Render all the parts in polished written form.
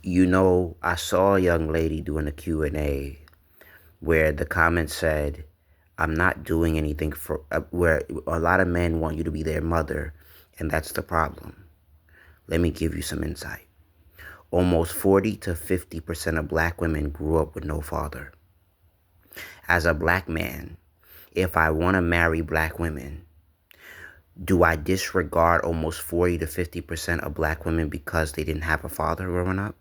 I saw a young lady doing a Q&A where the comment said, I'm not doing anything for, where a lot of men want you to be their mother, and that's the problem. Let me give you some insight. Almost 40 to 50% of black women grew up with no father. As a black man, if I want to marry black women, do I disregard almost 40 to 50% of black women because they didn't have a father growing up?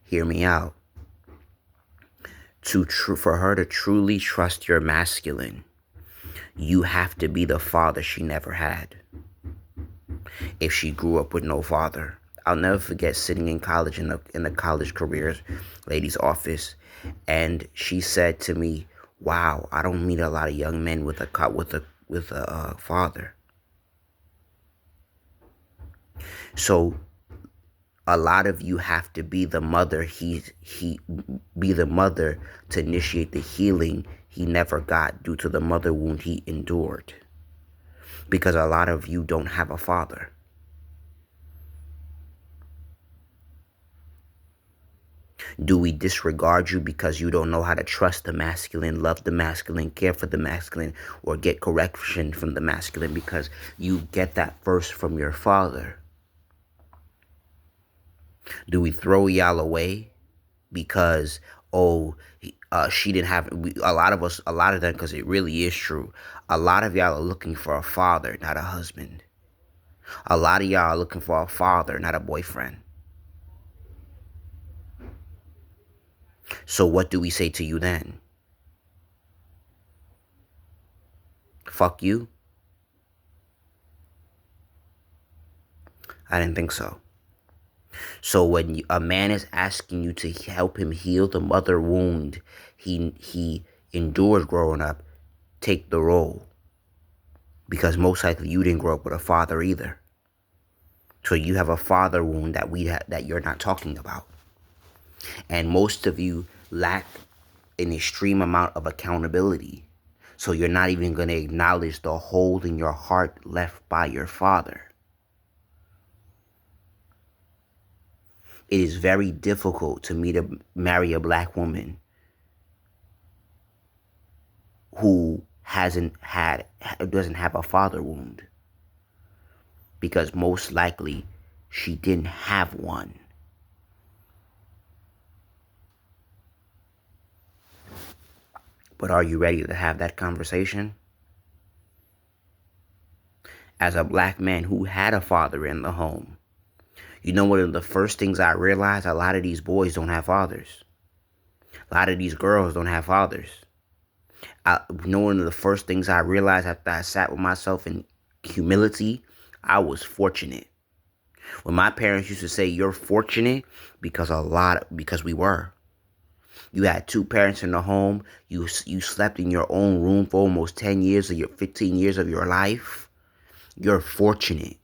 Hear me out. For her to truly trust your masculine, you have to be the father she never had. If she grew up with no father, I'll never forget sitting in college in the college careers lady's office, and she said to me, "Wow, I don't meet a lot of young men with a father." So a lot of you have to be the mother he be the mother to initiate the healing he never got due to the mother wound he endured, because a lot of you don't have a father. Do we disregard you because you don't know how to trust the masculine, love the masculine, care for the masculine, or get correction from the masculine because you get that first from your father? Do we throw y'all away because, oh, she didn't have, a lot of us, a lot of them, because it really is true. A lot of y'all are looking for a father, not a husband. A lot of y'all are looking for a father, not a boyfriend. So what do we say to you then? Fuck you? I didn't think so. So when a man is asking you to help him heal the mother wound he endured growing up, take the role. Because most likely you didn't grow up with a father either. So you have a father wound that you're not talking about. And most of you lack an extreme amount of accountability. So you're not even going to acknowledge the hole in your heart left by your father. It is very difficult to marry a black woman who doesn't have a father wound, because most likely she didn't have one. But are you ready to have that conversation? As a black man who had a father in the home, you know, one of the first things I realized, a lot of these boys don't have fathers. A lot of these girls don't have fathers. One of the first things I realized after I sat with myself in humility, I was fortunate. When my parents used to say, "You're fortunate," because we were. You had two parents in the home. You slept in your own room for almost 10 years of your 15 years of your life. You're fortunate.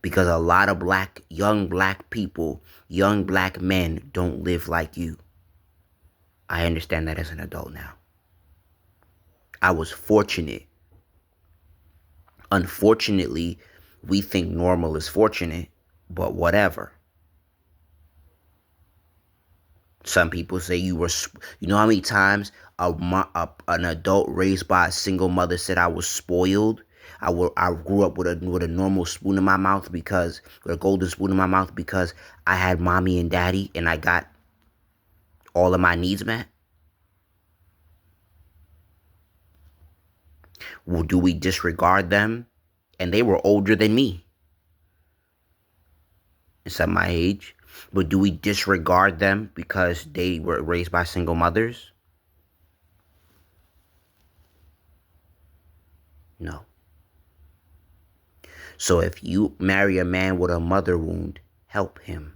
Because a lot of young black people, young black men don't live like you. I understand that as an adult now. I was fortunate. Unfortunately, we think normal is fortunate, but whatever. Some people say you know how many times an adult raised by a single mother said I was spoiled? I grew up with a normal spoon in my mouth, with a golden spoon in my mouth, because I had mommy and daddy and I got all of my needs met. Well, do we disregard them? And they were older than me, and some my age. But do we disregard them because they were raised by single mothers? No. So if you marry a man with a mother wound, help him.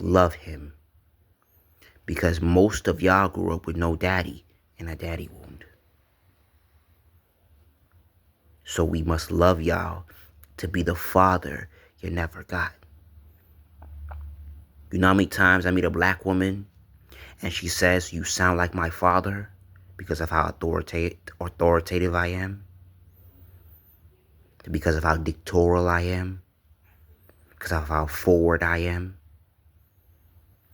Love him. Because most of y'all grew up with no daddy and a daddy wound. So we must love y'all to be the father you never got. You know how many times I meet a black woman and she says, "You sound like my father"? because of how authoritative I am, because of how dictatorial I am, because of how forward I am,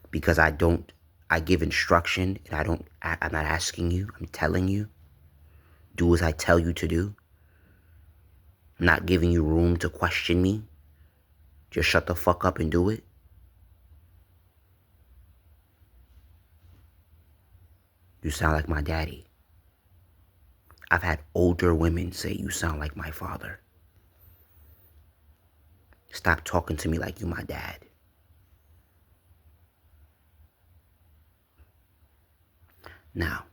because I give instruction and I'm not asking you, I'm telling you, do as I tell you to do. I'm not giving you room to question me. Just shut the fuck up and do it. You sound like my daddy. I've had older women say you sound like my father. Stop talking to me like you my dad. Now,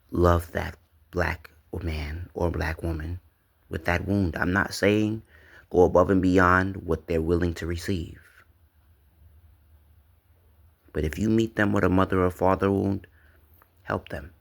love that black man or black woman with that wound. I'm not saying go above and beyond what they're willing to receive. But if you meet them with a mother or father wound, help them.